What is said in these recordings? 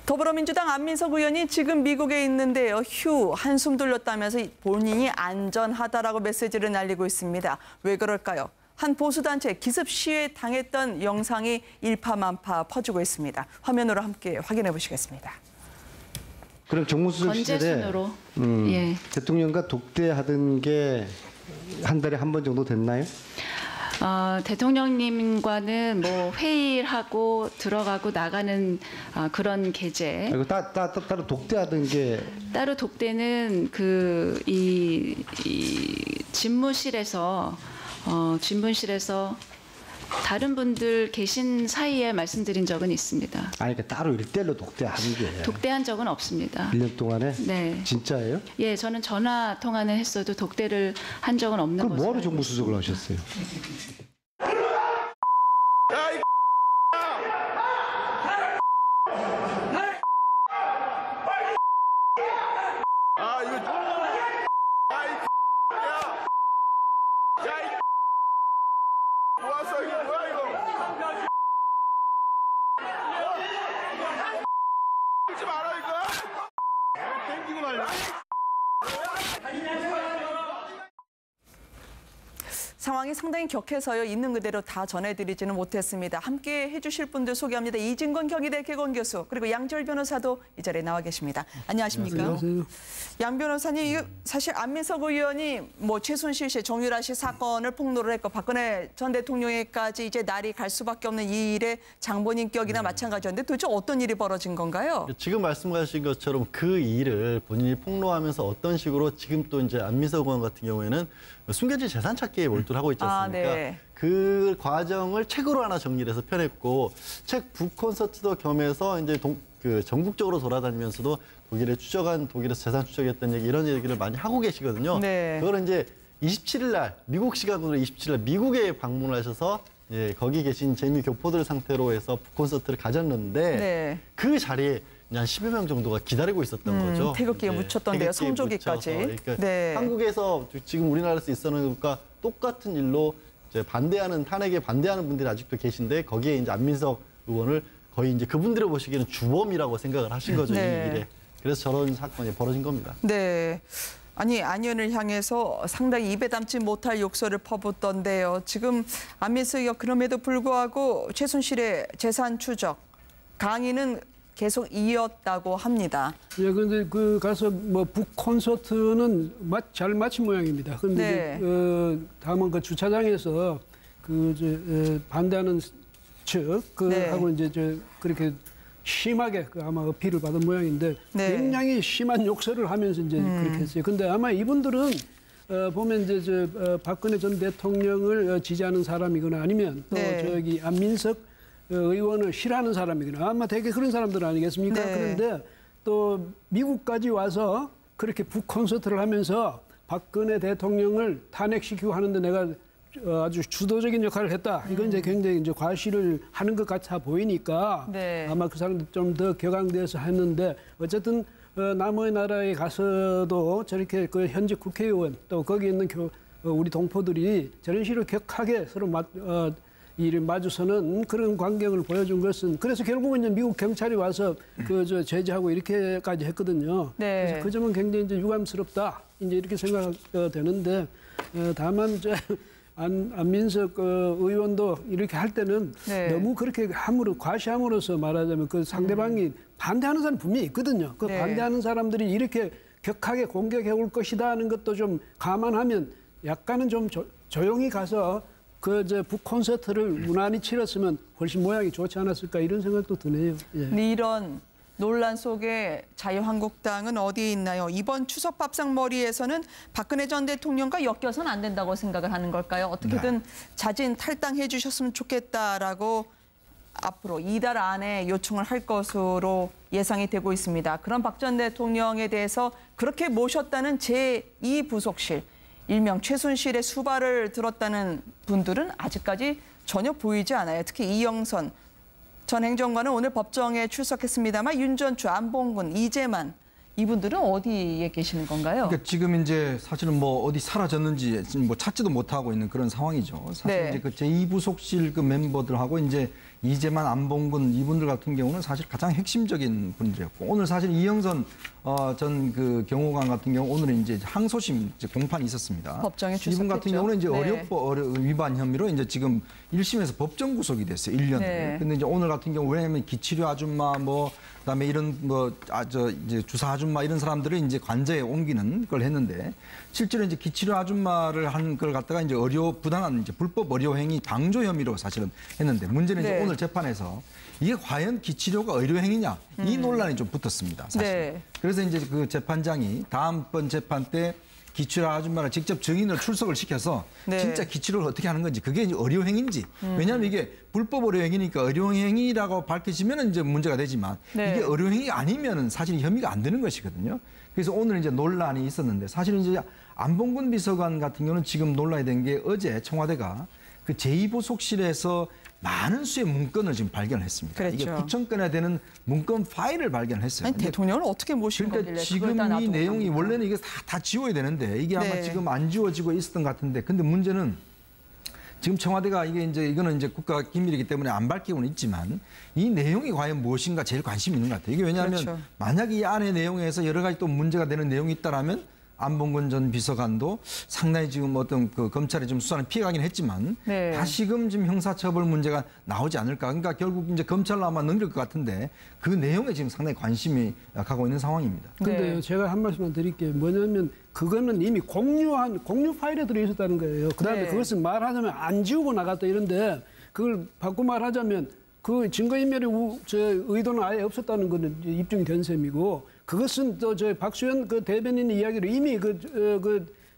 더불어민주당 안민석 의원이 지금 미국에 있는데요. 휴, 한숨 돌렸다면서 본인이 안전하다라고 메시지를 날리고 있습니다. 왜 그럴까요? 한 보수단체 기습 시위에 당했던 영상이 일파만파 퍼지고 있습니다. 화면으로 함께 확인해 보시겠습니다. 그럼 정무수석 시절에 예. 대통령과 독대하던 게 한 달에 한 번 정도 됐나요? 대통령님과는 뭐 회의를 하고 들어가고 나가는 그런 계제. 그리고 따로 독대하던 게 따로 독대는 이 집무실에서 다른 분들 계신 사이에 말씀드린 적은 있습니다. 그러니까 따로 일대일로 독대하는 게 독대한 적은 없습니다. 1년 동안에? 네. 진짜예요? 예, 저는 전화 통화는 했어도 독대를 한 적은 없는 그럼 것으로. 뭐하러 정무수석을 하셨어요? 상황이 상당히 격해서요. 있는 그대로 다 전해드리지는 못했습니다. 함께 해주실 분들 소개합니다. 이진건 경희대 개건 교수 그리고 양지열 변호사도 이 자리에 나와 계십니다. 안녕하십니까? 안녕하세요. 양 변호사님, 사실 안민석 의원이 최순실 씨, 정유라 씨 사건을 폭로를 했고 박근혜 전 대통령에까지 이제 날이 갈 수밖에 없는 이 일의 장본인격이나 마찬가지였는데 도대체 어떤 일이 벌어진 건가요? 지금 말씀하신 것처럼 그 일을 본인이 폭로하면서 어떤 식으로 지금 또 이제 안민석 의원 같은 경우에는 숨겨진 재산 찾기에 몰두를 하고 있지 않습니까? 네. 그 과정을 책으로 하나 정리를 해서 펴냈고 책 북콘서트도 겸해서 이제 전국적으로 돌아다니면서도 독일에서 재산 추적했던 얘기 이런 얘기를 많이 하고 계시거든요. 네. 그걸 이제 27일 날 미국 시간으로 27일 날 미국에 방문을 하셔서 거기 계신 재미 교포들 상태로 해서 북콘서트를 가졌는데 네. 그 자리에 한 10여 명 정도가 기다리고 있었던 거죠. 태극기에 묻혔던데요. 성조기까지. 그러니까 네. 한국에서 지금 우리나라에서 있었는 것과 똑같은 일로 이제 탄핵에 반대하는 분들이 아직도 계신데 거기에 이제 안민석 의원을 거의 이제 그분들을 보시기에는 주범이라고 생각을 하신 거죠. 네. 이 일에. 그래서 저런 사건이 벌어진 겁니다. 네. 아니, 안 의원을 향해서 상당히 입에 담지 못할 욕설을 퍼붓던데요. 지금 안민석 의원 그럼에도 불구하고 최순실의 재산 추적 강의는 계속 이었다고 합니다. 예, 근데 가서 북 콘서트는 잘 마친 모양입니다. 근데 네. 다만 주차장에서 반대하는 측 네. 하고 이제 그렇게 심하게 아마 어필을 받은 모양인데 네. 굉장히 심한 욕설을 하면서 이제 그렇게 했어요. 근데 아마 이분들은 보면 이제 박근혜 전 대통령을 지지하는 사람이거나 아니면 또 네. 안민석 의원을 싫어하는 사람이거나 아마 되게 그런 사람들 아니겠습니까? 네. 그런데 또 미국까지 와서 그렇게 북 콘서트를 하면서 박근혜 대통령을 탄핵시키고 하는데 내가 아주 주도적인 역할을 했다. 이건 이제 굉장히 이제 과시를 하는 것 같아 보이니까 네. 아마 그 사람들 좀 더 격앙돼서 했는데 어쨌든 남의 나라에 가서도 저렇게 현직 국회의원 또 거기 있는 우리 동포들이 저런 식으로 격하게 서로 마주서는 그런 광경을 보여준 것은 그래서 결국은 이제 미국 경찰이 와서 제재하고 이렇게까지 했거든요. 네. 그래서 그 점은 굉장히 이제 유감스럽다. 이제 이렇게 생각되는데 다만 안민석 의원도 이렇게 할 때는 네. 너무 그렇게 과시함으로써 말하자면 그 상대방이 반대하는 사람 분명히 있거든요. 그 네. 반대하는 사람들이 이렇게 격하게 공격해 올 것이다 하는 것도 좀 감안하면 약간은 좀 조용히 가서 북 콘서트를 무난히 치렀으면 훨씬 모양이 좋지 않았을까 이런 생각도 드네요. 예. 이런 논란 속에 자유한국당은 어디에 있나요? 이번 추석 밥상머리에서는 박근혜 전 대통령과 엮여서는 안 된다고 생각을 하는 걸까요? 어떻게든 자진 탈당해 주셨으면 좋겠다라고 앞으로 이달 안에 요청을 할 것으로 예상이 되고 있습니다. 그런 박 전 대통령에 대해서 그렇게 모셨다는 제2부속실, 일명 최순실의 수발을 들었다는 분들은 아직까지 전혀 보이지 않아요. 특히 이영선 전 행정관은 오늘 법정에 출석했습니다만 윤전추, 안봉근, 이재만 이분들은 어디에 계시는 건가요? 그러니까 지금 이제 사실은 어디 사라졌는지 찾지도 못하고 있는 그런 상황이죠. 사실 네. 이제 그 제2부속실 그 멤버들하고 이제 이재만, 안봉근 이분들 같은 경우는 사실 가장 핵심적인 분들이었고 오늘 사실 이영선 전 그 경호관 같은 경우 오늘은 이제 항소심 이제 공판이 있었습니다. 법정에 이분 같은 출석했죠. 경우는 이제 네. 의료법 위반 혐의로 이제 지금 1심에서 법정 구속이 됐어요. 1년을. 네. 근데 이제 오늘 같은 경우 왜냐하면 기치료 아줌마 그다음에 이런 이제 주사 아줌마 이런 사람들을 이제 관저에 옮기는 걸 했는데 실제로 이제 기치료 아줌마를 한 걸 갖다가 이제 부당한 이제 불법 의료 행위 방조 혐의로 사실은 했는데 문제는 이제 네. 오늘 재판에서 이게 과연 기치료가 의료 행위냐 이 논란이 좀 붙었습니다. 사실. 네. 그래서 이제 그 재판장이 다음번 재판 때 기치료 아줌마를 직접 증인을 출석을 시켜서 네. 진짜 기치료를 어떻게 하는 건지 그게 이제 의료행위인지 왜냐하면 이게 불법 의료행위니까 의료행위라고 밝혀지면 이제 문제가 되지만 네. 이게 의료행위 아니면은 사실 혐의가 안 되는 것이거든요. 그래서 오늘 이제 논란이 있었는데 사실은 이제 안봉근 비서관 같은 경우는 지금 논란이 된 게 어제 청와대가 그 제2부속실에서 많은 수의 문건을 지금 발견했습니다. 그랬죠. 이게 9천 건에 되는 문건 파일을 발견했어요. 아니, 대통령을 어떻게 모신 그러니까 거길래 지금 그걸 다 이 놔두고 내용이 갑니까? 원래는 이게 다 지워야 되는데 이게 아마 네. 지금 안 지워지고 있었던 것 같은데 근데 문제는 지금 청와대가 이거는 이제 국가 기밀이기 때문에 안 밝히고는 있지만 이 내용이 과연 무엇인가 제일 관심이 있는 것 같아요. 이게 왜냐하면 그렇죠. 만약 이 안의 내용에서 여러 가지 또 문제가 되는 내용이 있다라면 안봉근 전 비서관도 상당히 지금 어떤 그 검찰이 좀 수사는 피해가긴 했지만 네. 다시금 지금 형사처벌 문제가 나오지 않을까. 그러니까 결국 이제 검찰로 아마 넘길 것 같은데 그 내용에 지금 상당히 관심이 가고 있는 상황입니다. 근데요, 네. 제가 한 말씀만 드릴게요. 뭐냐면 그거는 이미 공유 파일에 들어있었다는 거예요. 그다음에 네. 그것은 말하자면 안 지우고 나갔다 이런데 그걸 바꿔 말하자면 그 증거인멸의 의도는 아예 없었다는 거는 입증이 된 셈이고 그것은 또 저 박수현 그 대변인 이야기로 이미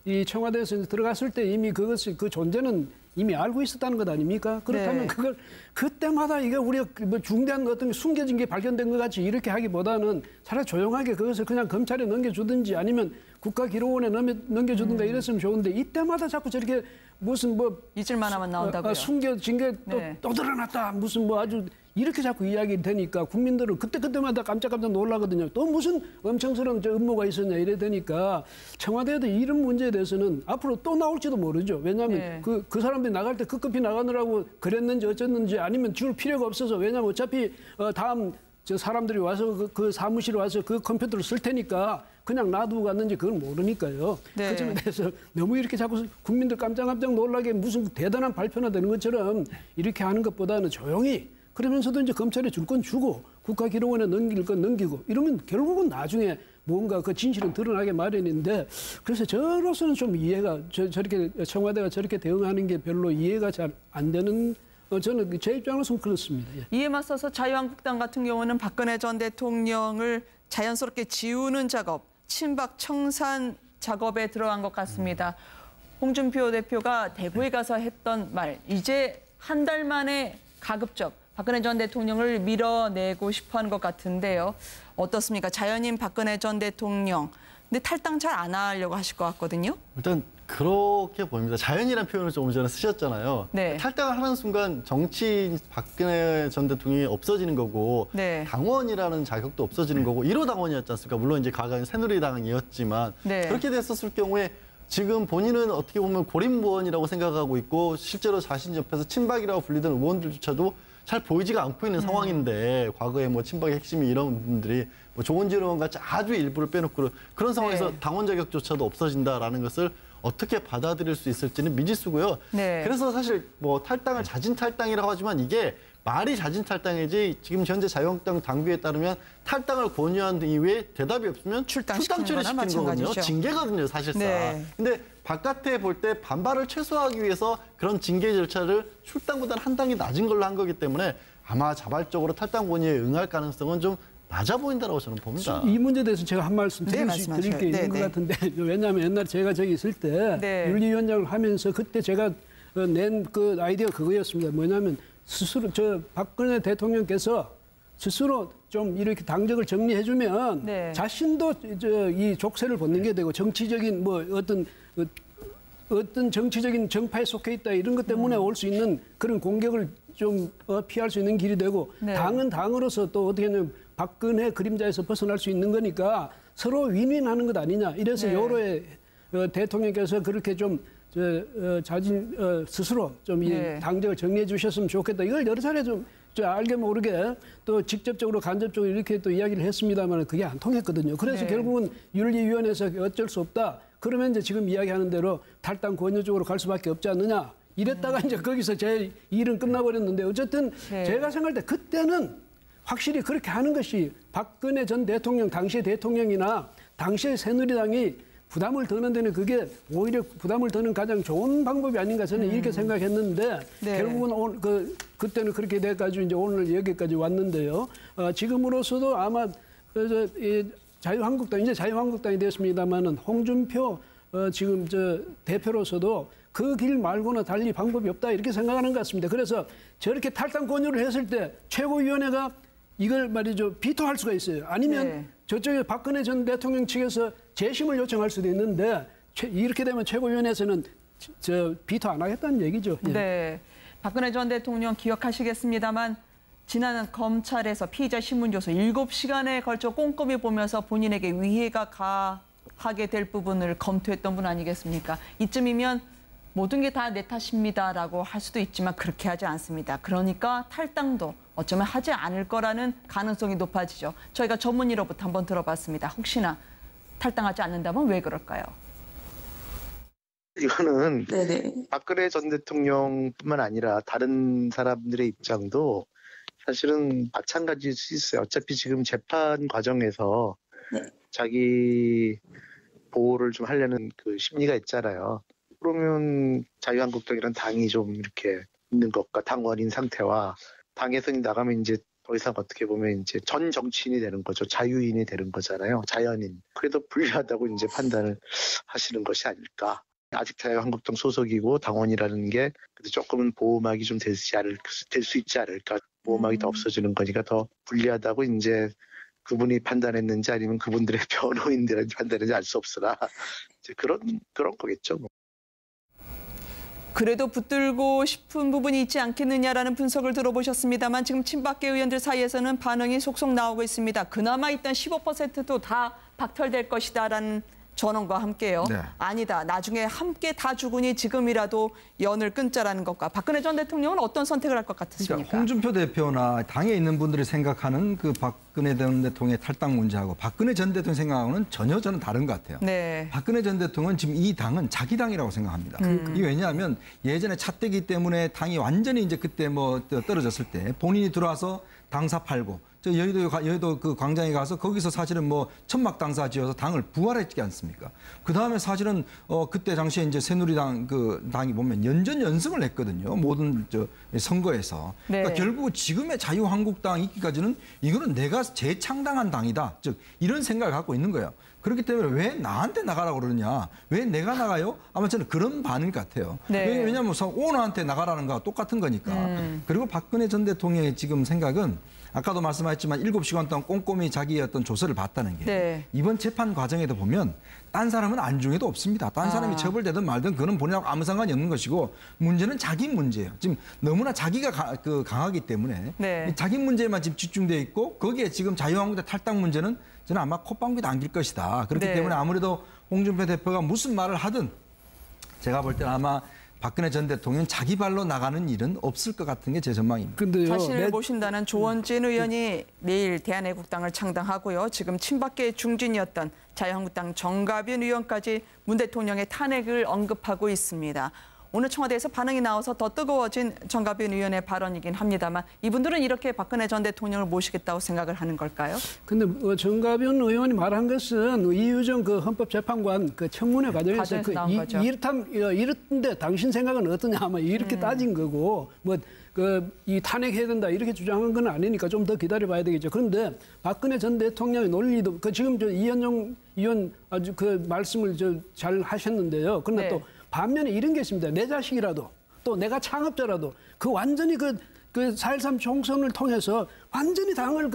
이 청와대에서 들어갔을 때 이미 그것이 그 존재는 이미 알고 있었다는 것 아닙니까? 그렇다면 네. 그걸 그때마다 이게 우리가 뭐 중대한 어떤 숨겨진 게 발견된 것 같이 이렇게 하기보다는 차라리 조용하게 그것을 그냥 검찰에 넘겨주든지 아니면 국가기록원에 넘겨주든가 이랬으면 좋은데 이때마다 자꾸 저렇게 무슨 뭐 잊을만 하면 나온다고요. 숨겨진 게 네. 또 드러났다 무슨 뭐 아주 이렇게 자꾸 이야기 되니까 국민들은 그때마다 깜짝깜짝 놀라거든요. 또 무슨 엄청스러운 음모가 있었냐 이래 되니까 청와대도 이런 문제에 대해서는 앞으로 또 나올지도 모르죠. 왜냐하면 네. 그 사람들이 나갈 때 급급히 나가느라고 그랬는지 어쨌는지 아니면 줄 필요가 없어서 왜냐하면 어차피 다음 저 사람들이 와서 그 사무실에 와서 그 컴퓨터를 쓸 테니까 그냥 놔두고 갔는지 그걸 모르니까요. 네. 그 점에 대해서 너무 이렇게 자꾸 국민들 깜짝깜짝 놀라게 무슨 대단한 발표나 되는 것처럼 이렇게 하는 것보다는 조용히 그러면서도 이제 검찰에 줄 건 주고 국가기록원에 넘길 건 넘기고 이러면 결국은 나중에 뭔가 그 진실은 드러나게 마련인데 그래서 저로서는 좀 이해가 저렇게 청와대가 저렇게 대응하는 게 별로 이해가 잘 안 되는 저는 제 입장으로서는 그렇습니다. 예. 이에 맞서서 자유한국당 같은 경우는 박근혜 전 대통령을 자연스럽게 지우는 작업, 친박 청산 작업에 들어간 것 같습니다. 홍준표 대표가 대구에 가서 했던 말, 이제 한 달 만에 가급적 박근혜 전 대통령을 밀어내고 싶어하는 것 같은데요. 어떻습니까? 자연인 박근혜 전 대통령. 근데 탈당 잘 안 하려고 하실 것 같거든요. 일단 그렇게 보입니다. 자연이라는 표현을 조금 전에 쓰셨잖아요. 네. 탈당을 하는 순간 정치 박근혜 전 대통령이 없어지는 거고 네. 당원이라는 자격도 없어지는 거고 1호 당원이었지 않습니까? 물론 이제 과거에는 새누리당이었지만 네. 그렇게 됐었을 경우에 지금 본인은 어떻게 보면 고립무원이라고 생각하고 있고 실제로 자신 옆에서 친박이라고 불리던 의원들조차도 잘 보이지가 않고 있는 상황인데 과거에 뭐 친박의 핵심이 이런 분들이 뭐 조은진 의원 같이 아주 일부를 빼놓고 그런 상황에서 네. 당원 자격조차도 없어진다라는 것을 어떻게 받아들일 수 있을지는 미지수고요. 네. 그래서 사실 뭐 탈당을 자진 탈당이라고 하지만 이게 말이 자진 탈당이지 지금 현재 자유한국당 당규에 따르면 탈당을 권유한 이후에 대답이 없으면 출당시키는 출당 거나 처리시키는 거거든요. 마찬가지죠. 징계거든요, 사실상. 네. 근데 바깥에 볼 때 반발을 최소화하기 위해서 그런 징계 절차를 출당보다는 한 단계 낮은 걸로 한 거기 때문에 아마 자발적으로 탈당 권유에 응할 가능성은 좀 낮아 보인다라고 저는 봅니다. 이 문제에 대해서 제가 한 말씀 네, 드릴 게 있는 것 같은데 왜냐하면 옛날에 제가 저기 있을 때 네. 윤리위원장을 하면서 그때 제가 낸 그 아이디어가 그거였습니다. 뭐냐면 스스로 박근혜 대통령께서 스스로 좀 이렇게 당적을 정리해주면 네. 자신도 이 족쇄를 벗는 되고 정치적인 뭐 어떤 정치적인 정파에 속해 있다 이런 것 때문에 올 수 있는 그런 공격을 좀 피할 수 있는 길이 되고 네. 당은 당으로서 또 어떻게 하냐면 박근혜 그림자에서 벗어날 수 있는 거니까 서로 윈윈하는 것 아니냐. 이래서 네. 여로의 대통령께서 그렇게 좀 자진 스스로 좀 이 네. 당적을 정리해 주셨으면 좋겠다. 이걸 여러 차례 좀 알게 모르게 또 직접적으로 간접적으로 이렇게 또 이야기를 했습니다만 그게 안 통했거든요. 그래서 네. 결국은 윤리위원회에서 어쩔 수 없다. 그러면 이제 지금 이야기하는 대로 탈당 권유 쪽으로 갈 수밖에 없지 않느냐. 이랬다가 이제 거기서 제 일은 끝나버렸는데 어쨌든 네. 제가 생각할 때 그때는 확실히 그렇게 하는 것이 박근혜 전 대통령, 당시의 대통령이나 당시의 새누리당이 부담을 더는 데는 그게 오히려 부담을 더는 가장 좋은 방법이 아닌가 저는 이렇게 생각했는데 네. 결국은 그때는 그렇게 돼가지고 이제 오늘 여기까지 왔는데요. 지금으로서도 아마 이 자유한국당 이제 자유한국당이 됐습니다만은 홍준표 지금 대표로서도 그 길 말고는 달리 방법이 없다 이렇게 생각하는 것 같습니다. 그래서 저렇게 탈당 권유를 했을 때 최고위원회가 이걸 말이죠 비토할 수가 있어요. 아니면 네. 저쪽에 박근혜 전 대통령 측에서 재심을 요청할 수도 있는데 이렇게 되면 최고위원회에서는 비토 안 하겠다는 얘기죠. 예. 네. 박근혜 전 대통령 기억하시겠습니다만 지난 검찰에서 피의자 신문조서 7시간에 걸쳐 꼼꼼히 보면서 본인에게 위해가 가하게 될 부분을 검토했던 분 아니겠습니까? 이쯤이면 모든 게 다 내 탓입니다라고 할 수도 있지만 그렇게 하지 않습니다. 그러니까 탈당도 어쩌면 하지 않을 거라는 가능성이 높아지죠. 저희가 전문의로부터 한번 들어봤습니다. 혹시나 탈당하지 않는다면 왜 그럴까요? 이거는 네네. 박근혜 전 대통령뿐만 아니라 다른 사람들의 입장도 사실은 마찬가지일 수 있어요. 어차피 지금 재판 과정에서 네. 자기 보호를 좀 하려는 그 심리가 있잖아요. 그러면 자유한국당이란 당이 좀 이렇게 있는 것과 당원인 상태와 당에서 나가면 이제 더 이상 어떻게 보면 이제 전 정치인이 되는 거죠. 자유인이 되는 거잖아요. 자연인. 그래도 불리하다고 이제 판단을 하시는 것이 아닐까. 아직 자유한국당 소속이고 당원이라는 게 조금은 보호막이 좀 될 수 있지 않을까. 보호막이 더 없어지는 거니까 더 불리하다고 이제 그분이 판단했는지 아니면 그분들의 변호인들이 판단했는지 알 수 없으나 이제 그런 거겠죠. 뭐. 그래도 붙들고 싶은 부분이 있지 않겠느냐라는 분석을 들어보셨습니다만 지금 친박계 의원들 사이에서는 반응이 속속 나오고 있습니다. 그나마 있던 15%도 다 박탈될 것이다라는 전언과 함께요. 네. 아니다. 나중에 함께 다 죽으니 지금이라도 연을 끊자라는 것과 박근혜 전 대통령은 어떤 선택을 할 것 같으십니까? 그러니까 홍준표 대표나 당에 있는 분들이 생각하는 그 박근혜 전 대통령의 탈당 문제하고 박근혜 전 대통령 생각하고는 전혀 저는 다른 것 같아요. 네. 박근혜 전 대통령은 지금 이 당은 자기 당이라고 생각합니다. 이게 왜냐하면 예전에 차떼기 때문에 당이 완전히 이제 그때 뭐 떨어졌을 때 본인이 들어와서 당사 팔고 저 여의도 그 광장에 가서 거기서 사실은 뭐 천막 당사 지어서 당을 부활했지 않습니까? 그 다음에 사실은 그때 당시에 이제 새누리당 그 당이 보면 연전 연승을 했거든요. 모든 선거에서. 네. 그러니까 결국 지금의 자유한국당 있기까지는 이거는 내가 재창당한 당이다. 즉 이런 생각을 갖고 있는 거예요. 그렇기 때문에 왜 나한테 나가라고 그러느냐? 왜 내가 나가요? 아마 저는 그런 반일 것 같아요. 네. 왜냐하면 오너한테 나가라는 거와 똑같은 거니까. 그리고 박근혜 전 대통령의 지금 생각은 아까도 말씀하셨지만 7시간 동안 꼼꼼히 자기의 어떤 조서를 봤다는 게 네. 이번 재판 과정에도 보면 딴 사람은 안중에도 없습니다. 딴 사람이 처벌되든 말든 그건 본인하고 아무 상관이 없는 것이고 문제는 자기 문제예요. 지금 너무나 자기가 강하기 때문에 네. 자기 문제에만 지금 집중되어 있고 거기에 지금 자유한국당 탈당 문제는 저는 아마 콧방귀도 안길 것이다. 그렇기 네. 때문에 아무래도 홍준표 대표가 무슨 말을 하든 제가 볼 때는 아마 박근혜 전 대통령 자기 발로 나가는 일은 없을 것 같은 게 제 전망입니다. 근데요. 자신을 모신다는 조원진 의원이 내일 대한애국당을 창당하고요. 지금 친박계 중진이었던 자유한국당 정가빈 의원까지 문 대통령의 탄핵을 언급하고 있습니다. 오늘 청와대에서 반응이 나와서 더 뜨거워진 정가빈 의원의 발언이긴 합니다만 이분들은 이렇게 박근혜 전 대통령을 모시겠다고 생각을 하는 걸까요? 근데 정가빈 의원이 말한 것은 이유정 그 헌법재판관 그 청문회 과정에서 나온 거죠. 이렇던데 당신 생각은 어떠냐 아마 이렇게 따진 거고 뭐 이 탄핵해야 된다 이렇게 주장한 건 아니니까 좀 더 기다려봐야 되겠죠. 그런데 박근혜 전 대통령의 논리도 지금 이현정 의원 아주 그 말씀을 잘 하셨는데요. 그러나 네. 또 반면에 이런 게 있습니다. 내 자식이라도 또 내가 창업자라도 그 완전히 그 4.13 총선을 통해서 완전히 당을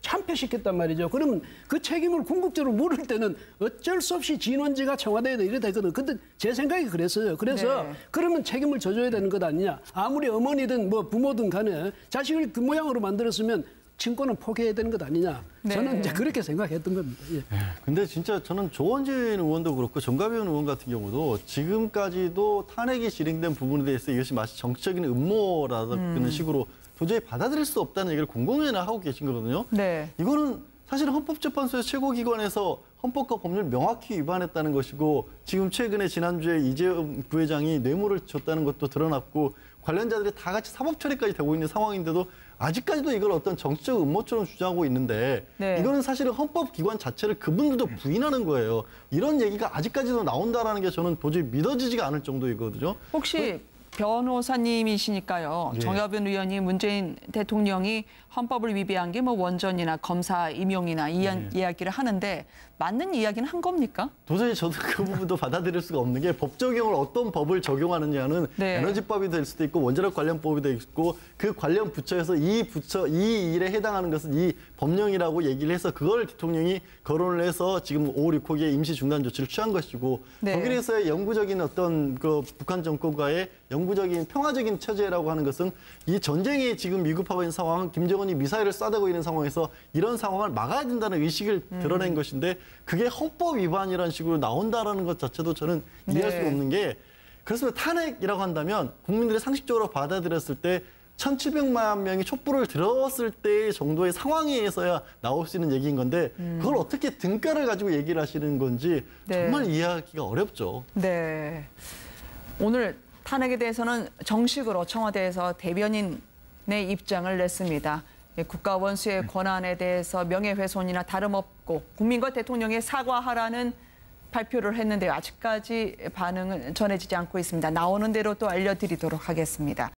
참패시켰단 말이죠. 그러면 그 책임을 궁극적으로 물을 때는 어쩔 수 없이 진원지가 청와대에 이래 되거든. 근데 제 생각이 그랬어요. 그래서 네. 그러면 책임을 져줘야 되는 것 아니냐. 아무리 어머니든 뭐 부모든 간에 자식을 그 모양으로 만들었으면 친권은 포기해야 되는 것 아니냐. 네. 저는 이제 그렇게 생각했던 겁니다. 예. 근데 진짜 저는 조원진 의원도 그렇고 정가변 의원 같은 경우도 지금까지도 탄핵이 실행된 부분에 대해서 이것이 마치 정치적인 음모라는 식으로 도저히 받아들일 수 없다는 얘기를 공공연히 하고 계신 거거든요. 네. 이거는 사실은 헌법재판소의 최고기관에서 헌법과 법률을 명확히 위반했다는 것이고 지금 최근에 지난주에 이재용 부회장이 뇌물을 줬다는 것도 드러났고 관련자들이 다 같이 사법 처리까지 되고 있는 상황인데도 아직까지도 이걸 어떤 정치적 음모처럼 주장하고 있는데 네. 이거는 사실은 헌법기관 자체를 그분들도 부인하는 거예요. 이런 얘기가 아직까지도 나온다라는 게 저는 도저히 믿어지지가 않을 정도이거든요. 혹시 변호사님이시니까요. 예. 정여변 의원이 문재인 대통령이 헌법을 위배한 게 뭐 원전이나 검사 임용이나 이야기를 하는데 맞는 이야기는 한 겁니까? 도저히 저도 그 부분도 받아들일 수가 없는 게 법 적용을 어떤 법을 적용하느냐는 네. 에너지법이 될 수도 있고 원자력 관련법이 될 수도 있고 그 관련 부처에서 이 일에 해당하는 것은 이 법령이라고 얘기를 해서 그걸 대통령이 거론을 해서 지금 5.16호기에 임시 중단 조치를 취한 것이고 네. 독일에서의 영구적인 어떤 그 북한 정권과의 영구적인 평화적인 체제라고 하는 것은 이 전쟁이 지금 미국하고 있는 상황은 김정은이 미사일을 쏴대고 있는 상황에서 이런 상황을 막아야 된다는 의식을 드러낸 것인데 그게 헌법 위반이라는 식으로 나온다라는 것 자체도 저는 이해할 네. 수가 없는 게 그래서 탄핵이라고 한다면 국민들이 상식적으로 받아들였을 때 1,700만 명이 촛불을 들었을 때 정도의 상황에서야 나올 수 있는 얘기인 건데 그걸 어떻게 등가를 가지고 얘기를 하시는 건지 네. 정말 이해하기가 어렵죠. 네. 오늘 탄핵에 대해서는 정식으로 청와대에서 대변인의 입장을 냈습니다. 국가 원수의 권한에 대해서 명예훼손이나 다름없고 국민과 대통령에 사과하라는 발표를 했는데요. 아직까지 반응은 전해지지 않고 있습니다. 나오는 대로 또 알려드리도록 하겠습니다.